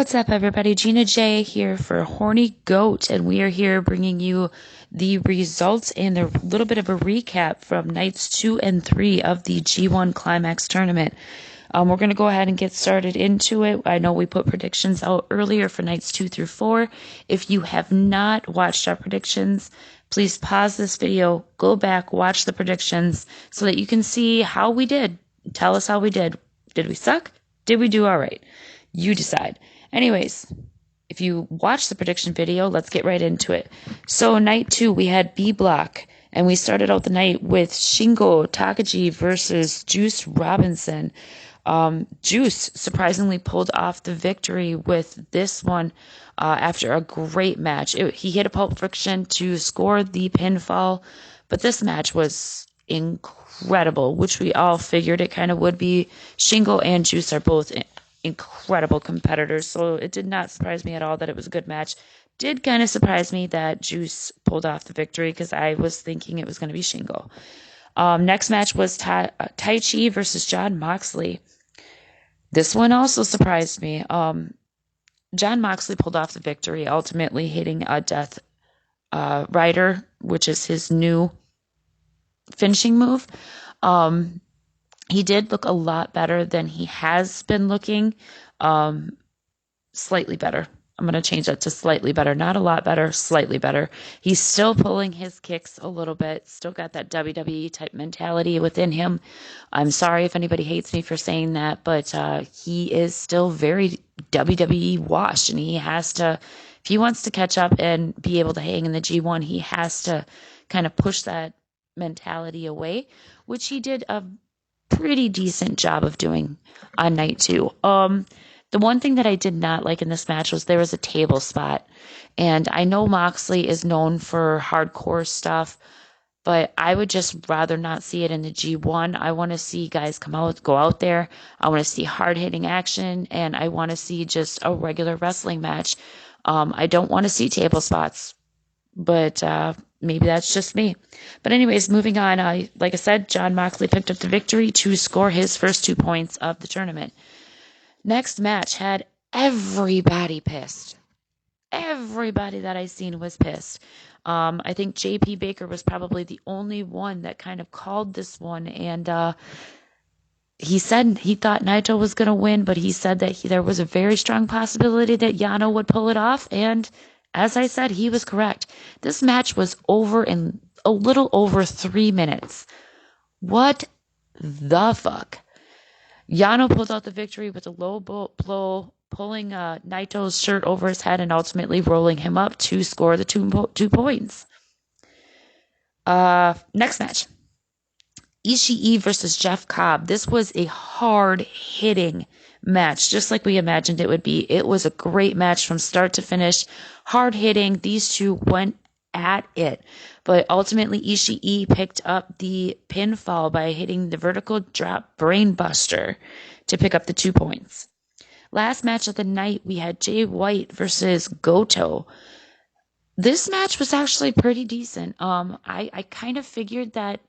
What's up, everybody? Gina J here for Horny Goat, and we are here bringing you the results and a little bit of a recap from nights 2 and 3 of the G1 Climax tournament. We're going to go ahead and get started into it. I know we put predictions out earlier for nights 2 through 4. If you have not watched our predictions, please pause this video, go back, watch the predictions so that you can see how we did. Tell us how we did. Did we suck? Did we do all right? You decide. Anyways, if you watch the prediction video, let's get right into it. So night 2, we had B block, and we started out the night with Shingo Takagi versus Juice Robinson. Juice surprisingly pulled off the victory with this one after a great match. He hit a Pulp Friction to score the pinfall, but this match was incredible, which we all figured it kind of would be. Shingo and Juice are both incredible competitors, so it did not surprise me at all that it was a good match. Did kind of surprise me that Juice pulled off the victory because I was thinking it was going to be Shingo. Next match was Tai Chi versus Jon Moxley. This one also surprised me. Jon Moxley pulled off the victory, ultimately hitting a Death Rider, which is his new finishing move. He did look a lot better than he has been looking. Slightly better. I'm going to change that to slightly better. Not a lot better, slightly better. He's still pulling his kicks a little bit. Still got that WWE type mentality within him. I'm sorry if anybody hates me for saying that, but he is still very WWE washed, and he has to, if he wants to catch up and be able to hang in the G1, he has to kind of push that mentality away, which he did a pretty decent job of doing on night 2. The one thing that I did not like in this match was there was a table spot, and I know Moxley is known for hardcore stuff, but I would just rather not see it in the G1. I want to see guys go out there. I want to see hard-hitting action, and I want to see just a regular wrestling match. I don't want to see table spots, but maybe that's just me. But anyways, moving on. Like I said, Jon Moxley picked up the victory to score his first 2 points of the tournament. Next match had everybody pissed. Everybody that I seen was pissed. I think J.P. Baker was probably the only one that kind of called this one, and he said he thought Naito was going to win, but he said that there was a very strong possibility that Yano would pull it off, and as I said, he was correct. This match was over in a little over 3 minutes. What the fuck? Yano pulled out the victory with a low blow, pulling Naito's shirt over his head and ultimately rolling him up to score the 2 points. Next match. Ishii versus Jeff Cobb. This was a hard-hitting match, just like we imagined it would be. It was a great match from start to finish. Hard-hitting. These two went at it. But ultimately, Ishii picked up the pinfall by hitting the vertical drop brainbuster to pick up the 2 points. Last match of the night, we had Jay White versus Goto. This match was actually pretty decent. I kind of figured that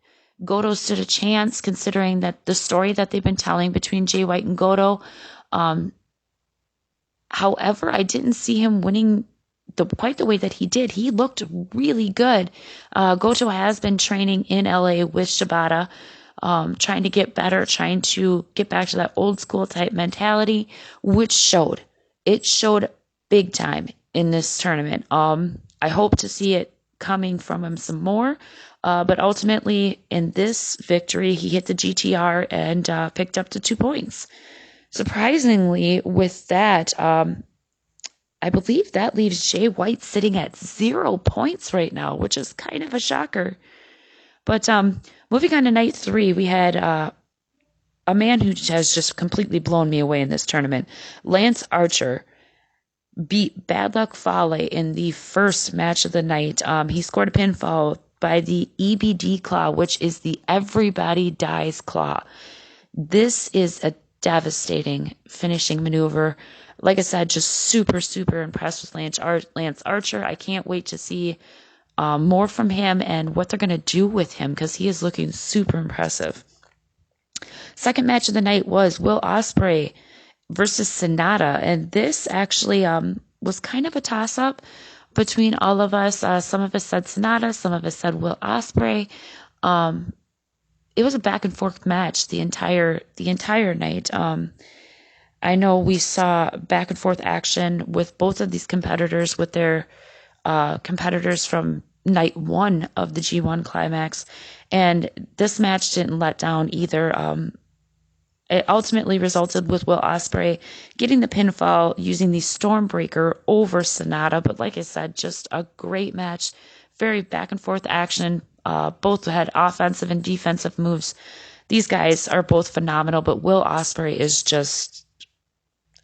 Goto stood a chance, considering that the story that they've been telling between Jay White and Goto. However, I didn't see him winning quite the way that he did. He looked really good. Goto has been training in LA with Shibata, trying to get better, trying to get back to that old school type mentality, which showed. It showed big time in this tournament. I hope to see it coming from him some more. But ultimately, in this victory, he hit the GTR and picked up the 2 points. Surprisingly, with that, I believe that leaves Jay White sitting at 0 points right now, which is kind of a shocker. But moving on to night 3, we had a man who has just completely blown me away in this tournament. Lance Archer beat Bad Luck Fale in the first match of the night. He scored a pinfall by the EBD claw, which is the Everybody Dies claw. This is a devastating finishing maneuver. Like I said, just super, super impressed with Lance Archer. I can't wait to see more from him and what they're going to do with him, because he is looking super impressive. Second match of the night was Will Ospreay versus Sonata. And this actually was kind of a toss-up between all of us. Some of us said Sonata, some of us said Will Ospreay. It was a back and forth match the entire night. I know we saw back and forth action with both of these competitors, with their competitors from night one of the G1 Climax, and this match didn't let down either. It ultimately resulted with Will Ospreay getting the pinfall using the Stormbreaker over Sonata. But like I said, just a great match, very back and forth action. Both had offensive and defensive moves. These guys are both phenomenal, but Will Ospreay is just,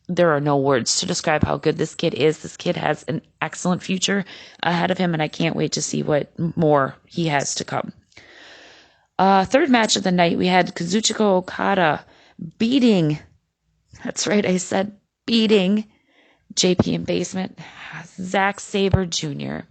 there are no words to describe how good this kid is. This kid has an excellent future ahead of him, and I can't wait to see what more he has to come. Third match of the night, we had Kazuchika Okada beating, that's right, I said beating, JP in Basement, Zack Sabre Jr.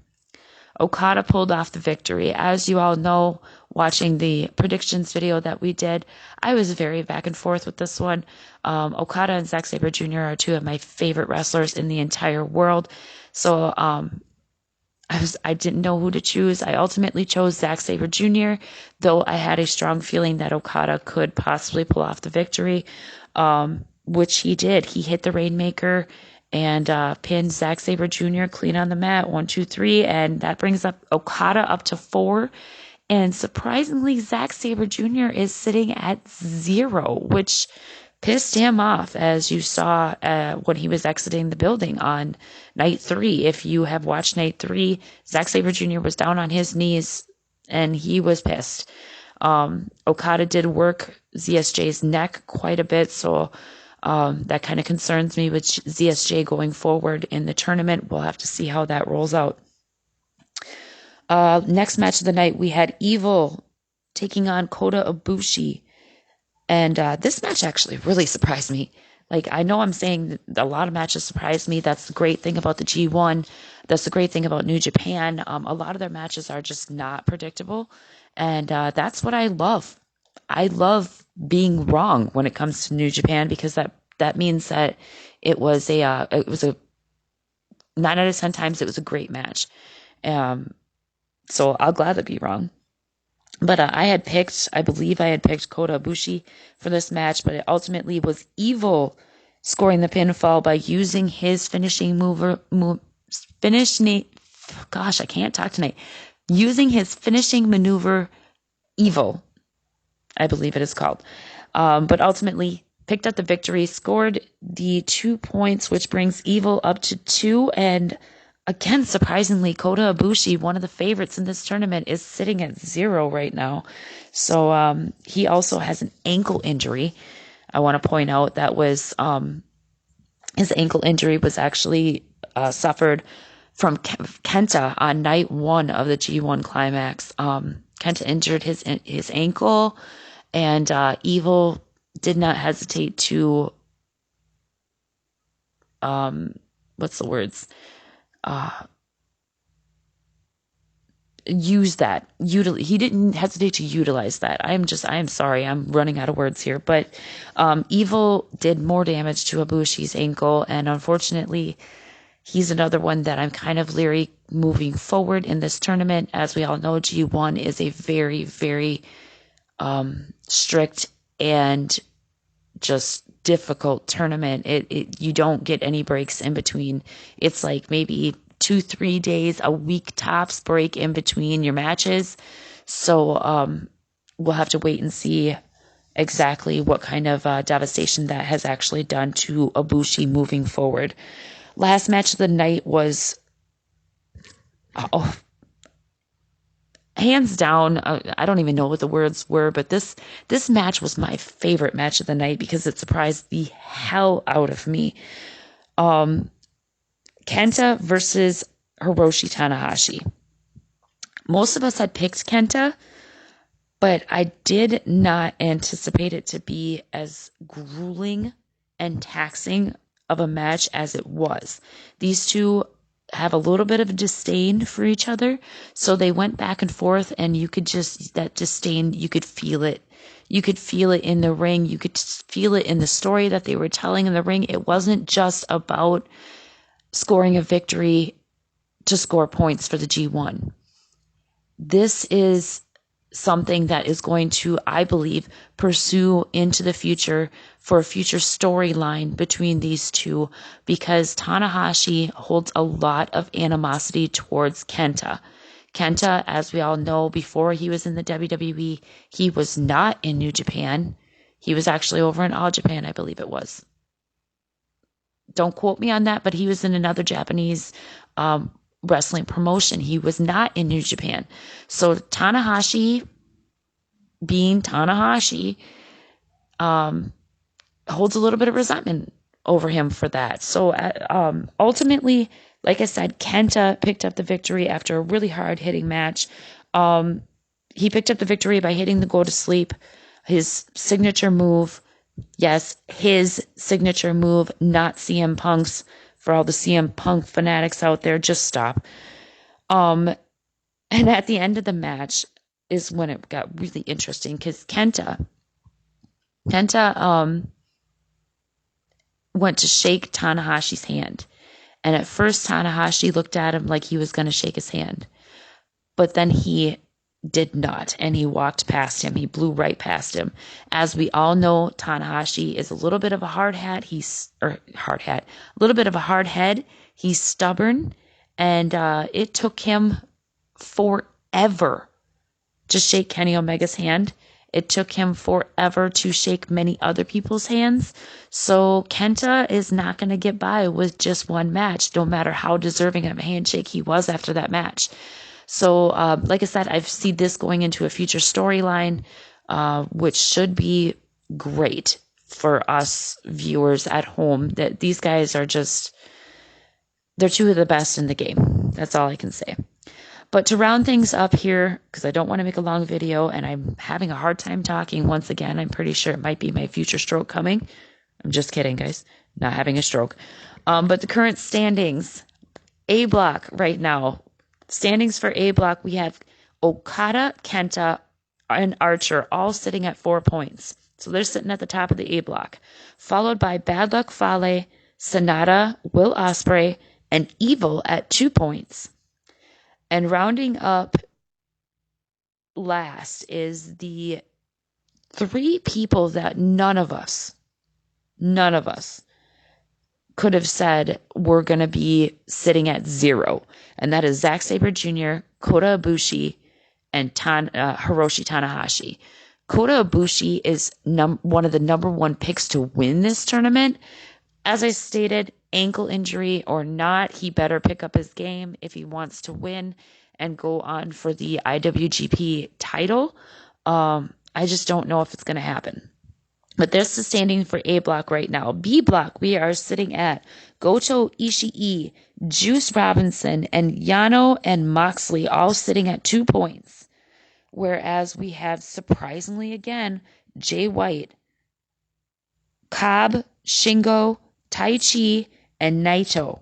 Okada pulled off the victory. As you all know, watching the predictions video that we did, I was very back and forth with this one. Okada and Zack Sabre Jr. are two of my favorite wrestlers in the entire world. So I didn't know who to choose. I ultimately chose Zack Sabre Jr., though I had a strong feeling that Okada could possibly pull off the victory, which he did. He hit the Rainmaker and pinned Zack Sabre Jr. clean on the mat, 1, 2, 3, and that brings up Okada up to 4. And surprisingly, Zack Sabre Jr. is sitting at 0, which pissed him off, as you saw when he was exiting the building on night 3. If you have watched night 3, Zack Sabre Jr. was down on his knees and he was pissed. Okada did work ZSJ's neck quite a bit, so that kind of concerns me with ZSJ going forward in the tournament. We'll have to see how that rolls out. Next match of the night, we had Evil taking on Kota Ibushi. And this match actually really surprised me. Like, I know I'm saying that a lot of matches surprise me. That's the great thing about the G1. That's the great thing about New Japan. A lot of their matches are just not predictable. And that's what I love. I love being wrong when it comes to New Japan, because that means that it was a 9 out of 10 times it was a great match. So I'll gladly be wrong. But I believe I had picked Kota Ibushi for this match, but it ultimately was Evil scoring the pinfall by using his using his finishing maneuver, Evil, I believe it is called. But ultimately picked up the victory, scored the 2 points, which brings Evil up to 2, and again, surprisingly, Kota Ibushi, one of the favorites in this tournament, is sitting at 0 right now. So he also has an ankle injury. I want to point out that was his ankle injury was actually suffered from Kenta on night 1 of the G1 Climax. Kenta injured his ankle, and Evil did not hesitate to what's the words? Use that. He didn't hesitate to utilize that. I am sorry, I'm running out of words here. But Evil did more damage to Ibushi's ankle, and unfortunately, he's another one that I'm kind of leery moving forward in this tournament. As we all know, G1 is a very, very strict and just difficult tournament. You don't get any breaks in between. It's like maybe 2-3 days, a week tops break in between your matches. So we'll have to wait and see exactly what kind of devastation that has actually done to Ibushi moving forward. Last match of the night was hands down, I don't even know what the words were, but this match was my favorite match of the night because it surprised the hell out of me. Kenta versus Hiroshi Tanahashi. Most of us had picked Kenta, but I did not anticipate it to be as grueling and taxing of a match as it was. These two have a little bit of a disdain for each other, so they went back and forth, and you could that disdain, you could feel it You could feel it in the ring. You could feel it in the story that they were telling in the ring. It wasn't just about scoring a victory to score points for the G1. This is something that is going to, I believe, pursue into the future for a future storyline between these two, because Tanahashi holds a lot of animosity towards Kenta. Kenta, as we all know, before he was in the WWE, he was not in New Japan. He was actually over in All Japan, I believe it was. Don't quote me on that, but he was in another Japanese wrestling promotion. He was not in New Japan. So Tanahashi, being Tanahashi, holds a little bit of resentment over him for that. So ultimately, like I said, Kenta picked up the victory after a really hard-hitting match. He picked up the victory by hitting the go to sleep, his signature move. Yes, his signature move, not CM Punk's. For all the CM Punk fanatics out there, just stop. And at the end of the match is when it got really interesting, because Kenta went to shake Tanahashi's hand. And at first, Tanahashi looked at him like he was going to shake his hand. But then he did not, and he walked past him. He blew right past him. As we all know, Tanahashi is a little bit of a hard head. A little bit of a hard head. He's stubborn, and it took him forever to shake Kenny Omega's hand. It took him forever to shake many other people's hands. So Kenta is not going to get by with just one match, no matter how deserving of a handshake he was after that match. So, like I said, I see this going into a future storyline, which should be great for us viewers at home. That these guys are they're two of the best in the game. That's all I can say. But to round things up here, because I don't want to make a long video, and I'm having a hard time talking once again. I'm pretty sure it might be my future stroke coming. I'm just kidding, guys. Not having a stroke. But the current standings, A block right now. Standings for A block, we have Okada, Kenta, and Archer all sitting at 4 points. So they're sitting at the top of the A block. Followed by Bad Luck Fale, Sonata, Will Ospreay, and Evil at 2 points. And rounding up last is the 3 people that none of us could have said we're going to be sitting at 0. And that is Zack Sabre Jr., Kota Ibushi, and Hiroshi Tanahashi. Kota Ibushi is one of the number 1 picks to win this tournament. As I stated, ankle injury or not, he better pick up his game if he wants to win and go on for the IWGP title. I just don't know if it's going to happen. But this is standing for A block right now. B block, we are sitting at Goto Ishii, Juice Robinson, and Yano and Moxley all sitting at 2 points. Whereas we have, surprisingly again, Jay White, Cobb, Shingo, Taichi, and Naito.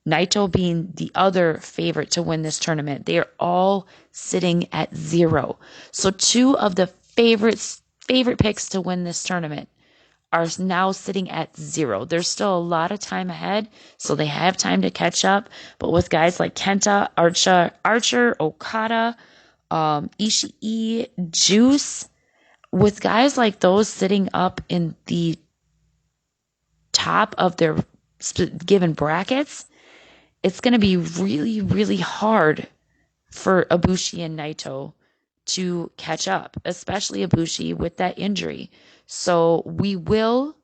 Naito being the other favorite to win this tournament. They are all sitting at 0. So 2 of the favorite picks to win this tournament are now sitting at 0. There's still a lot of time ahead, so they have time to catch up. But with guys like Kenta, Archer, Okada, Ishii, Juice, with guys like those sitting up in the top of their given brackets, it's going to be really, really hard for Ibushi and Naito to catch up, especially Ibushi with that injury. So we will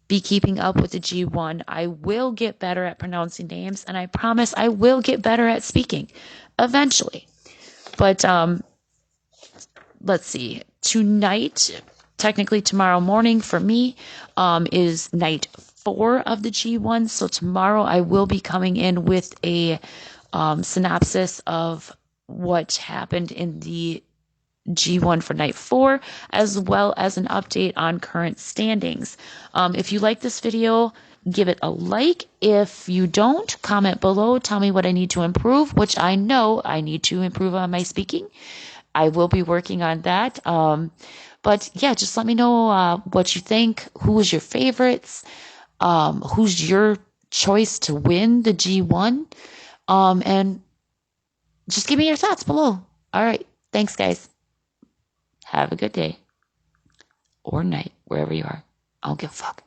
be keeping up with the G1. I will get better at pronouncing names, and I promise I will get better at speaking eventually. But let's see. Tonight, technically tomorrow morning for me, is night 4 of the G1. So tomorrow I will be coming in with a synopsis of what happened in the G1 for night 4, as well as an update on current standings. If you like this video, give it a like. If you don't, comment below. Tell me what I need to improve, which I know I need to improve on my speaking. I will be working on that. But yeah, just let me know what you think. Who was your favorites? Who's your choice to win the G1? And just give me your thoughts below. All right. Thanks, guys. Have a good day or night, wherever you are. I don't give a fuck.